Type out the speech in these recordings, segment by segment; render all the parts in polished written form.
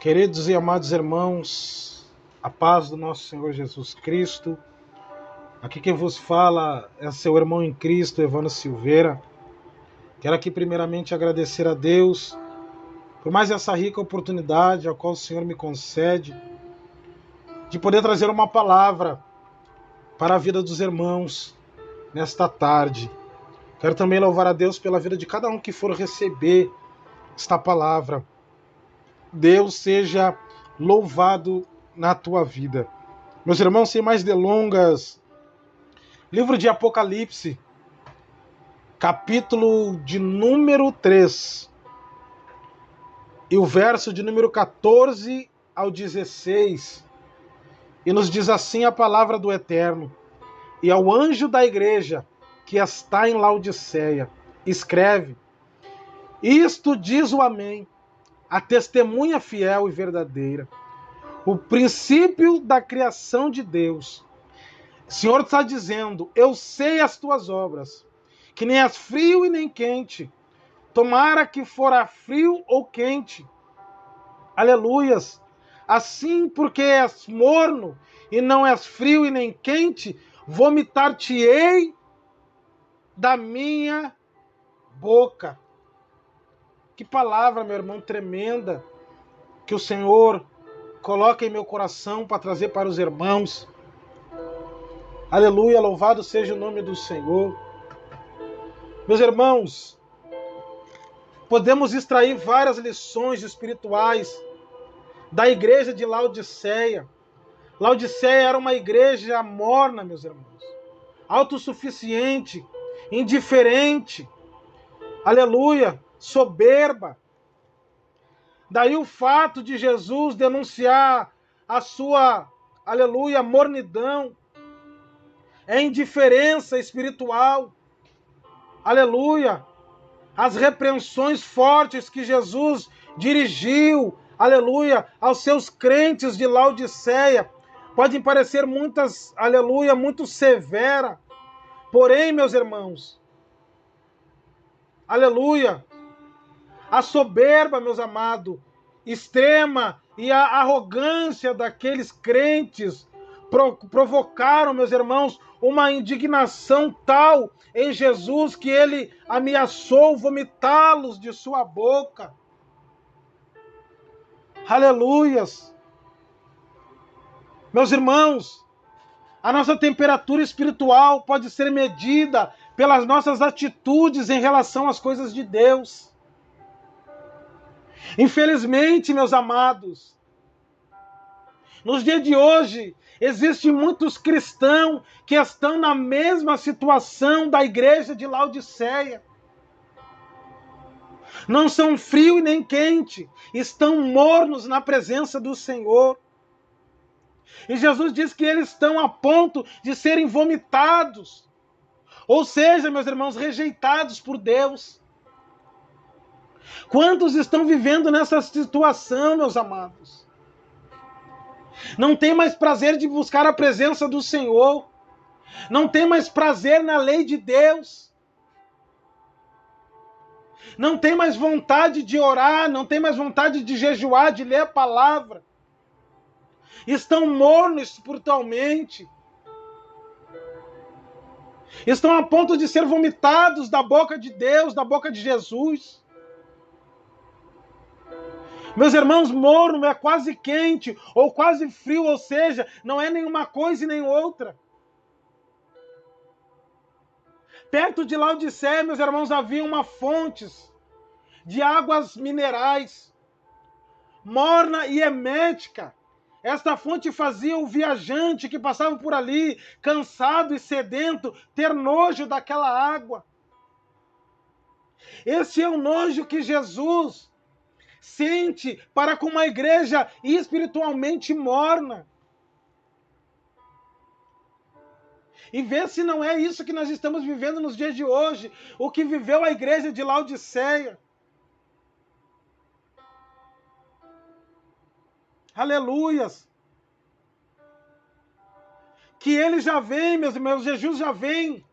Queridos e amados irmãos, a paz do nosso Senhor Jesus Cristo. Aqui quem vos fala é seu irmão em Cristo, Evandro Silveira. Quero aqui primeiramente agradecer a Deus por mais essa rica oportunidade a qual o Senhor me concede de poder trazer uma palavra para a vida dos irmãos nesta tarde. Quero também louvar a Deus pela vida de cada um que for receber esta palavra. Deus seja louvado na tua vida. Meus irmãos, sem mais delongas, livro de Apocalipse, capítulo de número 3, e o verso de número 14 ao 16, e nos diz assim a palavra do Eterno: e ao anjo da igreja que está em Laodiceia, escreve: isto diz o Amém, a testemunha fiel e verdadeira, o princípio da criação de Deus. O Senhor está dizendo: eu sei as tuas obras, que nem és frio e nem quente. Tomara que fora frio ou quente. Aleluias. Assim, porque és morno e não és frio e nem quente, vomitar-te-ei da minha boca. Que palavra, meu irmão, tremenda, que o Senhor coloca em meu coração para trazer para os irmãos. Aleluia, louvado seja o nome do Senhor. Meus irmãos, podemos extrair várias lições espirituais da igreja de Laodiceia. Laodiceia era uma igreja morna, meus irmãos, autossuficiente, indiferente, aleluia, soberba. Daí o fato de Jesus denunciar a sua, aleluia, mornidão, é indiferença espiritual, aleluia, as repreensões fortes que Jesus dirigiu, aleluia, aos seus crentes de Laodiceia, podem parecer muitas, aleluia, muito severa, porém, meus irmãos, aleluia, a soberba, meus amados, extrema, e a arrogância daqueles crentes provocaram, meus irmãos, uma indignação tal em Jesus que ele ameaçou vomitá-los de sua boca. Aleluias! Meus irmãos, a nossa temperatura espiritual pode ser medida pelas nossas atitudes em relação às coisas de Deus. Infelizmente, meus amados, nos dias de hoje, existem muitos cristãos que estão na mesma situação da igreja de Laodiceia. Não são frio e nem quente, estão mornos na presença do Senhor. E Jesus diz que eles estão a ponto de serem vomitados. Ou seja, meus irmãos, rejeitados por Deus. Quantos estão vivendo nessa situação, meus amados? Não tem mais prazer de buscar a presença do Senhor. Não tem mais prazer na lei de Deus. Não tem mais vontade de orar, não tem mais vontade de jejuar, de ler a palavra. Estão mornos espiritualmente. Estão a ponto de ser vomitados da boca de Deus, da boca de Jesus. Meus irmãos, morno é quase quente ou quase frio, ou seja, não é nenhuma coisa e nem outra. Perto de Laodiceia, meus irmãos, havia uma fonte de águas minerais, morna e hermética. Esta fonte fazia o viajante que passava por ali, cansado e sedento, ter nojo daquela água. Esse é o nojo que Jesus sente para com uma igreja espiritualmente morna. E vê se não é isso que nós estamos vivendo nos dias de hoje, o que viveu a igreja de Laodiceia. Aleluias! Que ele já vem, meus irmãos, Jesus já vem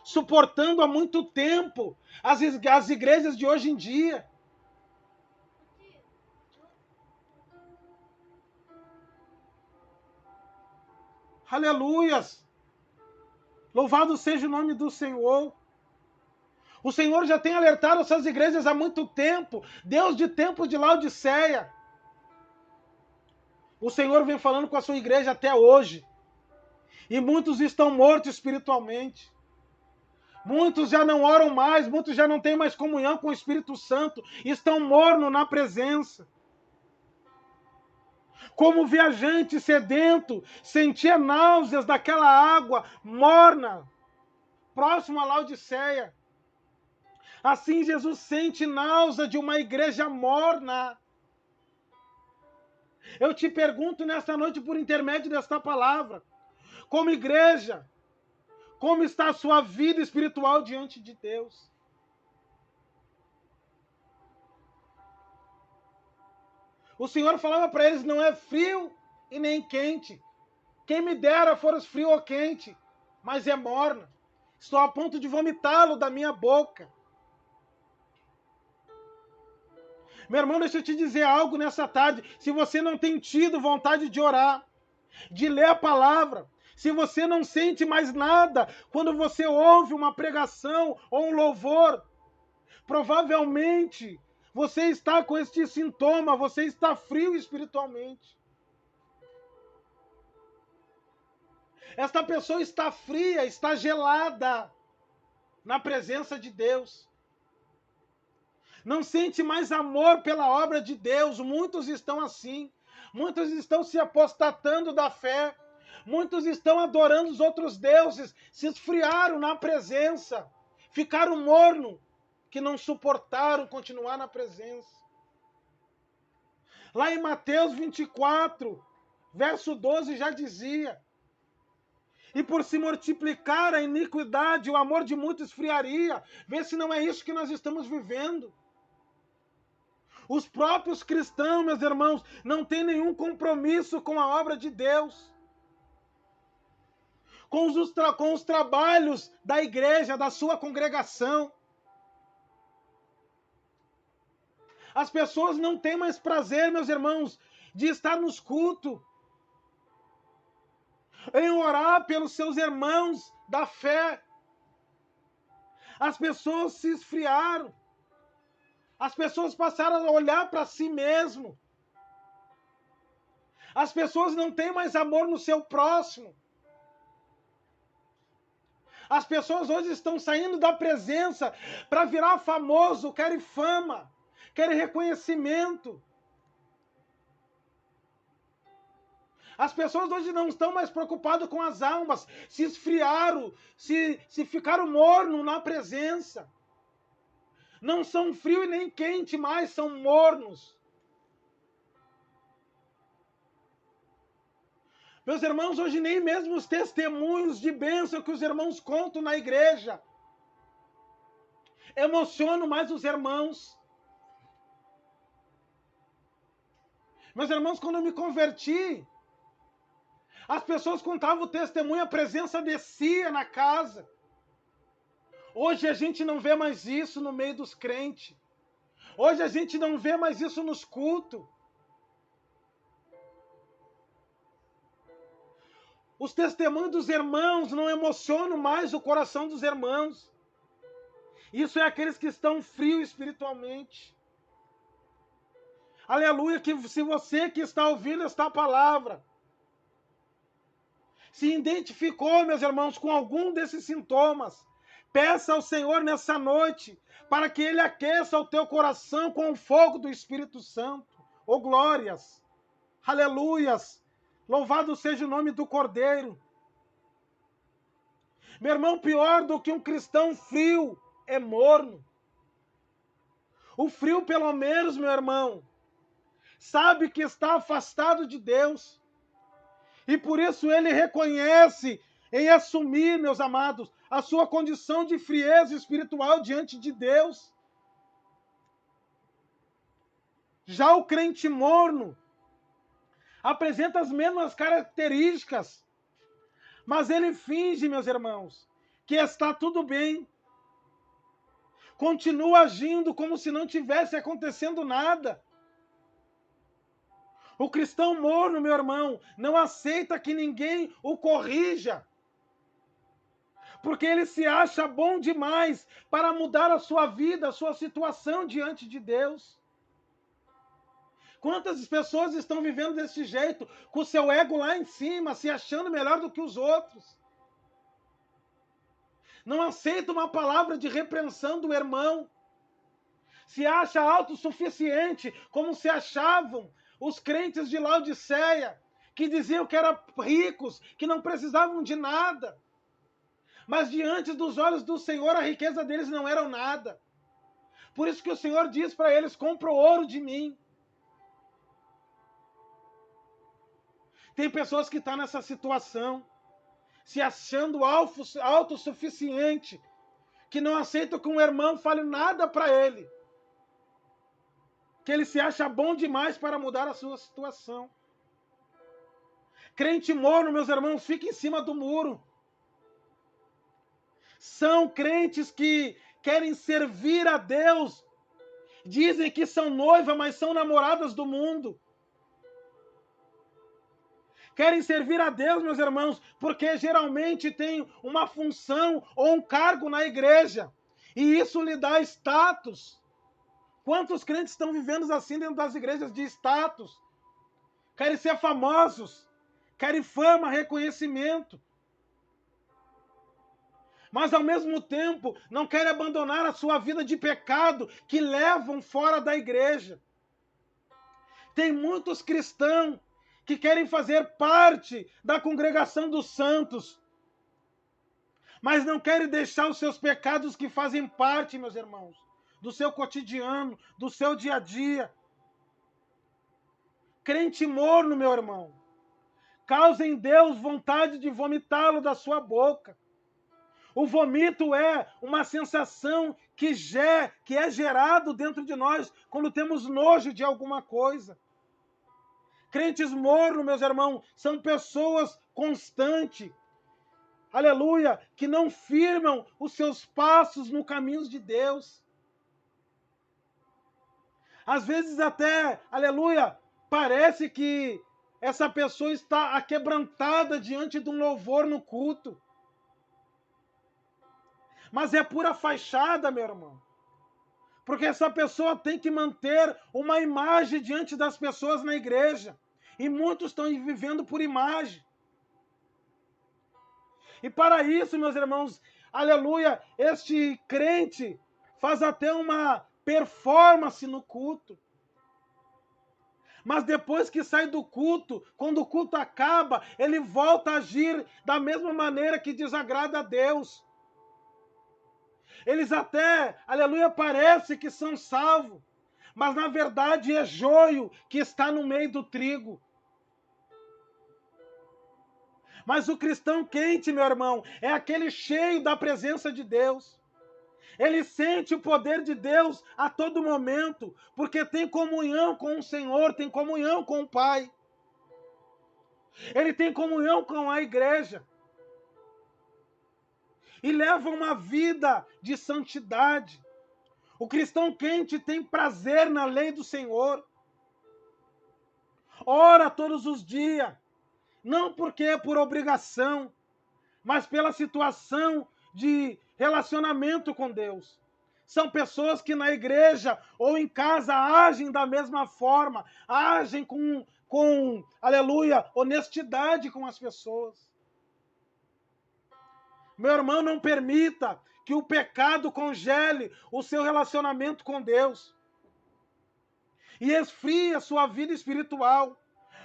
suportando há muito tempo as igrejas de hoje em dia. Aleluias! Louvado seja o nome do Senhor. O Senhor já tem alertado essas igrejas há muito tempo. Deus de tempos de Laodiceia. O Senhor vem falando com a sua igreja até hoje. E muitos estão mortos espiritualmente. Muitos já não oram mais, muitos já não têm mais comunhão com o Espírito Santo, estão mornos na presença. Como viajante sedento, sentia náuseas daquela água morna, próximo a Laodiceia. Assim Jesus sente náusea de uma igreja morna. Eu te pergunto nesta noite, por intermédio desta palavra, como igreja, como está a sua vida espiritual diante de Deus? O Senhor falava para eles, não é frio e nem quente. Quem me dera fosse frio ou quente, mas é morna. Estou a ponto de vomitá-lo da minha boca. Meu irmão, deixa eu te dizer algo nessa tarde. Se você não tem tido vontade de orar, de ler a palavra, se você não sente mais nada quando você ouve uma pregação ou um louvor, provavelmente você está com este sintoma, você está frio espiritualmente. Esta pessoa está fria, está gelada na presença de Deus. Não sente mais amor pela obra de Deus. Muitos estão assim. Muitos estão se apostatando da fé. Muitos estão adorando os outros deuses. Se esfriaram na presença. Ficaram mornos, que não suportaram continuar na presença. Lá em Mateus 24, verso 12, já dizia: e por se multiplicar a iniquidade, o amor de muitos esfriaria. Vê se não é isso que nós estamos vivendo. Os próprios cristãos, meus irmãos, não têm nenhum compromisso com a obra de Deus. Com os trabalhos da igreja, da sua congregação. As pessoas não têm mais prazer, meus irmãos, de estar nos cultos. Em orar pelos seus irmãos da fé. As pessoas se esfriaram. As pessoas passaram a olhar para si mesmo. As pessoas não têm mais amor no seu próximo. As pessoas hoje estão saindo da presença para virar famoso, querem fama, querem reconhecimento. As pessoas hoje não estão mais preocupadas com as almas, se esfriaram, se ficaram mornos na presença. Não são frio e nem quente mais, são mornos. Meus irmãos, hoje nem mesmo os testemunhos de bênção que os irmãos contam na igreja emocionam mais os irmãos. Meus irmãos, quando eu me converti, as pessoas contavam o testemunho, a presença descia na casa. Hoje a gente não vê mais isso no meio dos crentes. Hoje a gente não vê mais isso nos cultos. Os testemunhos dos irmãos não emocionam mais o coração dos irmãos. Isso é aqueles que estão frios espiritualmente. Aleluia, que se você que está ouvindo esta palavra se identificou, meus irmãos, com algum desses sintomas, peça ao Senhor nessa noite para que Ele aqueça o teu coração com o fogo do Espírito Santo. Oh, glórias! Aleluias! Louvado seja o nome do Cordeiro. Meu irmão, pior do que um cristão frio é morno. O frio, pelo menos, meu irmão, sabe que está afastado de Deus. E por isso ele reconhece em assumir, meus amados, a sua condição de frieza espiritual diante de Deus. Já o crente morno apresenta as mesmas características, mas ele finge, meus irmãos, que está tudo bem. Continua agindo como se não tivesse acontecendo nada. O cristão morno, meu irmão, não aceita que ninguém o corrija, porque ele se acha bom demais para mudar a sua vida, a sua situação diante de Deus. Quantas pessoas estão vivendo desse jeito, com o seu ego lá em cima, se achando melhor do que os outros? Não aceita uma palavra de repreensão do irmão. Se acha autossuficiente, como se achavam os crentes de Laodiceia, que diziam que eram ricos, que não precisavam de nada. Mas diante dos olhos do Senhor, a riqueza deles não era nada. Por isso que o Senhor diz para eles: compra o ouro de mim. Tem pessoas que estão nessa situação, se achando autossuficiente, que não aceitam que um irmão fale nada para ele, que ele se acha bom demais para mudar a sua situação. Crente morno, meus irmãos, fica em cima do muro. São crentes que querem servir a Deus, dizem que são noiva, mas são namoradas do mundo. Querem servir a Deus, meus irmãos, porque geralmente tem uma função ou um cargo na igreja, e isso lhe dá status. Quantos crentes estão vivendo assim dentro das igrejas de status? Querem ser famosos, querem fama, reconhecimento. Mas ao mesmo tempo não querem abandonar a sua vida de pecado que levam fora da igreja. Tem muitos cristãos que querem fazer parte da congregação dos santos, mas não querem deixar os seus pecados que fazem parte, meus irmãos, do seu cotidiano, do seu dia a dia. Crente morno, meu irmão, causa em Deus vontade de vomitá-lo da sua boca. O vomito é uma sensação que é gerado dentro de nós quando temos nojo de alguma coisa. Crentes mornos, meus irmãos, são pessoas constantes, aleluia, que não firmam os seus passos no caminho de Deus. Às vezes até, aleluia, parece que essa pessoa está aquebrantada diante de um louvor no culto. Mas é pura fachada, meu irmão. Porque essa pessoa tem que manter uma imagem diante das pessoas na igreja. E muitos estão vivendo por imagem. E para isso, meus irmãos, aleluia, este crente faz até uma performance no culto. Mas depois que sai do culto, quando o culto acaba, ele volta a agir da mesma maneira que desagrada a Deus. Eles até, aleluia, parece que são salvos, mas na verdade é joio que está no meio do trigo. Mas o cristão quente, meu irmão, é aquele cheio da presença de Deus. Ele sente o poder de Deus a todo momento, porque tem comunhão com o Senhor, tem comunhão com o Pai. Ele tem comunhão com a igreja. E leva uma vida de santidade. O cristão quente tem prazer na lei do Senhor. Ora todos os dias, não porque é por obrigação, mas pela situação de relacionamento com Deus. São pessoas que na igreja ou em casa agem da mesma forma, agem com aleluia, honestidade com as pessoas. Meu irmão, não permita que o pecado congele o seu relacionamento com Deus e esfrie a sua vida espiritual.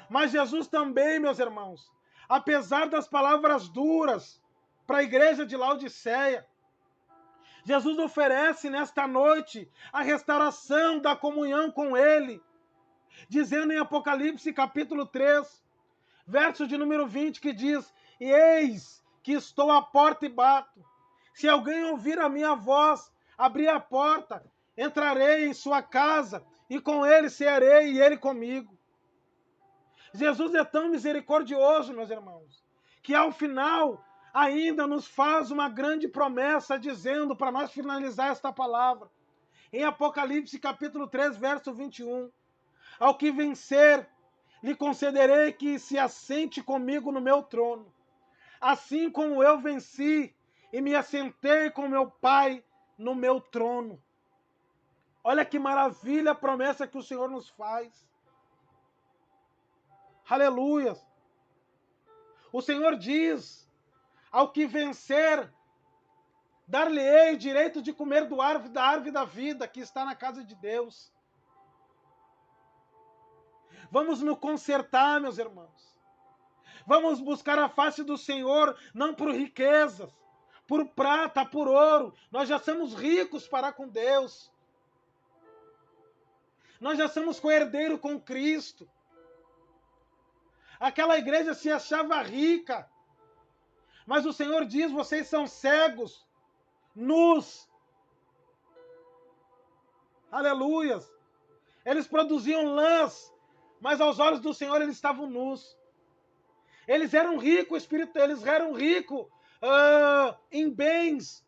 Mas Jesus também, meus irmãos, apesar das palavras duras para a igreja de Laodiceia, Jesus oferece nesta noite a restauração da comunhão com Ele, dizendo em Apocalipse capítulo 3, verso de número 20, que diz: "E eis que estou à porta e bato. Se alguém ouvir a minha voz, abrir a porta, entrarei em sua casa, e com ele cearei, e ele comigo." Jesus é tão misericordioso, meus irmãos, que ao final ainda nos faz uma grande promessa, dizendo, para nós finalizar esta palavra, em Apocalipse capítulo 3, verso 21, "Ao que vencer, lhe concederei que se assente comigo no meu trono, assim como eu venci e me assentei com meu Pai no meu trono. Olha que maravilha a promessa que o Senhor nos faz. Aleluia. O Senhor diz, ao que vencer, dar-lhe-ei o direito de comer da árvore da vida que está na casa de Deus. Vamos nos consertar, meus irmãos. Vamos buscar a face do Senhor, não por riquezas, por prata, por ouro. Nós já somos ricos para com Deus. Nós já somos co-herdeiro com Cristo. Aquela igreja se achava rica, mas o Senhor diz, vocês são cegos, nus. Aleluias. Eles produziam lãs, mas aos olhos do Senhor eles estavam nus. Eles eram ricos, eles eram ricos em bens,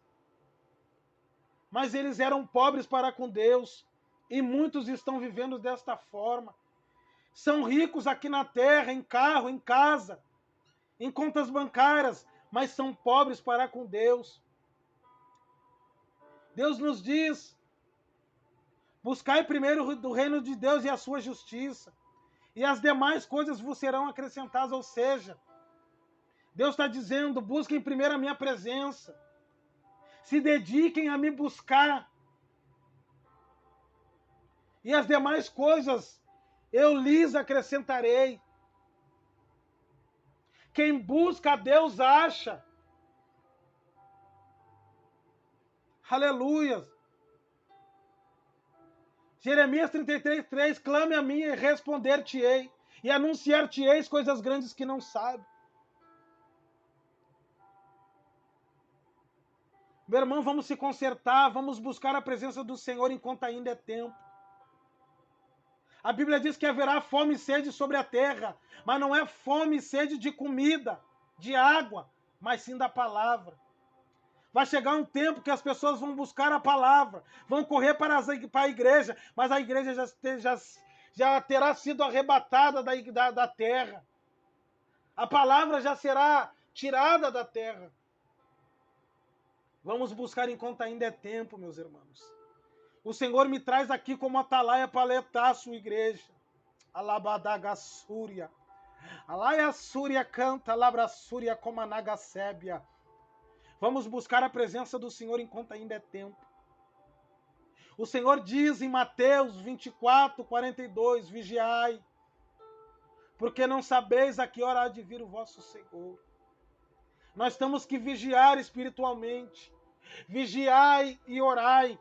mas eles eram pobres para com Deus. E muitos estão vivendo desta forma. São ricos aqui na terra, em carro, em casa, em contas bancárias, mas são pobres para com Deus. Deus nos diz, buscai primeiro do reino de Deus e a sua justiça, e as demais coisas vos serão acrescentadas. Ou seja, Deus está dizendo, busquem primeiro a minha presença, se dediquem a me buscar, e as demais coisas eu lhes acrescentarei. Quem busca a Deus acha. Aleluia. Jeremias 33:3, clame a mim e responder-te-ei, e anunciar-te-eis coisas grandes que não sabe. Meu irmão, vamos se consertar, vamos buscar a presença do Senhor enquanto ainda é tempo. A Bíblia diz que haverá fome e sede sobre a terra, mas não é fome e sede de comida, de água, mas sim da palavra. Vai chegar um tempo que as pessoas vão buscar a palavra, vão correr para a igreja, mas a igreja já terá sido arrebatada da terra. A palavra já será tirada da terra. Vamos buscar enquanto ainda é tempo, meus irmãos. O Senhor me traz aqui como atalaia para alertar a sua igreja. Alabadagasúria. Alaia súria canta, labrasúria como anagasébia. Vamos buscar a presença do Senhor enquanto ainda é tempo. O Senhor diz em Mateus 24:42, vigiai, porque não sabeis a que hora há de vir o vosso Senhor. Nós temos que vigiar espiritualmente. Vigiai e orai.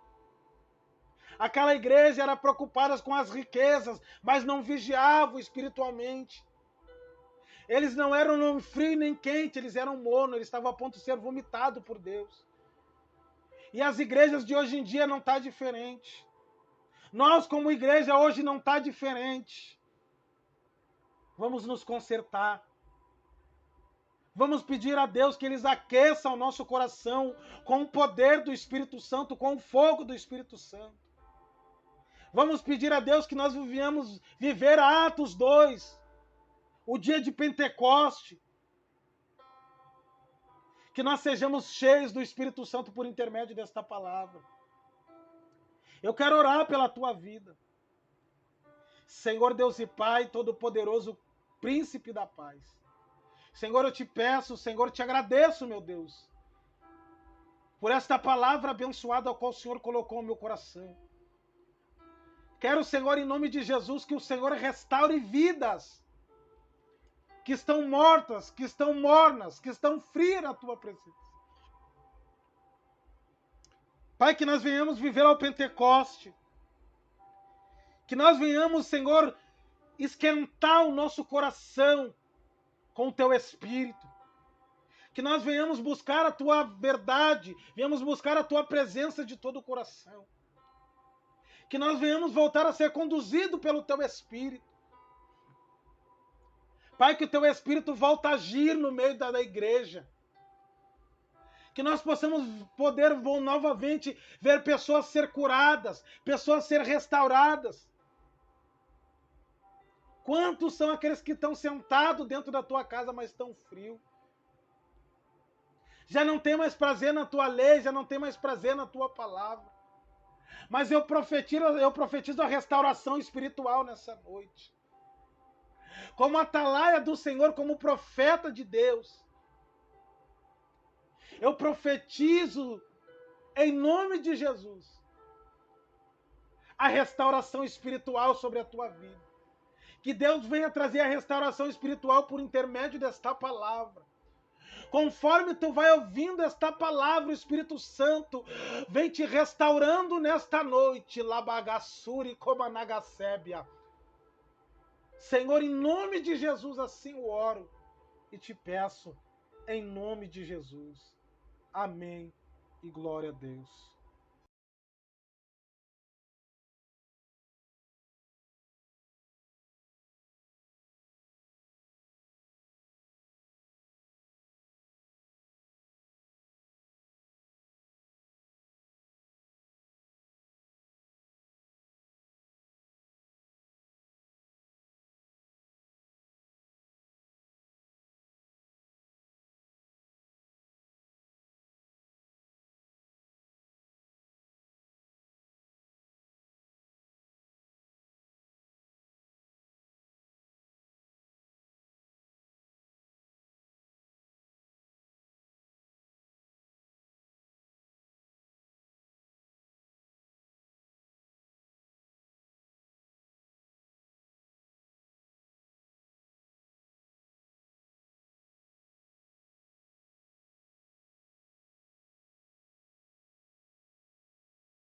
Aquela igreja era preocupada com as riquezas, mas não vigiavam espiritualmente. Eles não eram nem frio nem quente, eles eram morno, eles estavam a ponto de ser vomitados por Deus. E as igrejas de hoje em dia não está diferente. Nós, como igreja, hoje não está diferente. Vamos nos consertar. Vamos pedir a Deus que eles aqueçam o nosso coração com o poder do Espírito Santo, com o fogo do Espírito Santo. Vamos pedir a Deus que nós venhamos viver Atos 2, o dia de Pentecoste. Que nós sejamos cheios do Espírito Santo por intermédio desta palavra. Eu quero orar pela tua vida. Senhor Deus e Pai, Todo-Poderoso, Príncipe da Paz. Senhor, eu te peço, Senhor, te agradeço, meu Deus, por esta palavra abençoada a qual o Senhor colocou no meu coração. Quero, Senhor, em nome de Jesus, que o Senhor restaure vidas que estão mortas, que estão mornas, que estão frias na tua presença. Pai, que nós venhamos viver ao Pentecoste, que nós venhamos, Senhor, esquentar o nosso coração com o teu Espírito, que nós venhamos buscar a tua verdade, venhamos buscar a tua presença de todo o coração, que nós venhamos voltar a ser conduzido pelo teu Espírito. Pai, que o teu Espírito volte a agir no meio da igreja, que nós possamos poder novamente ver pessoas ser curadas, pessoas ser restauradas. Quantos são aqueles que estão sentados dentro da tua casa, mas estão frio? Já não tem mais prazer na tua lei, já não tem mais prazer na tua palavra. Mas eu profetizo a restauração espiritual nessa noite. Como atalaia do Senhor, como profeta de Deus. Eu profetizo em nome de Jesus a restauração espiritual sobre a tua vida. Que Deus venha trazer a restauração espiritual por intermédio desta palavra. Conforme tu vai ouvindo esta palavra, o Espírito Santo vem te restaurando nesta noite. Labagassuri Komanagasébia. Senhor, em nome de Jesus, assim eu oro e te peço, em nome de Jesus. Amém e glória a Deus.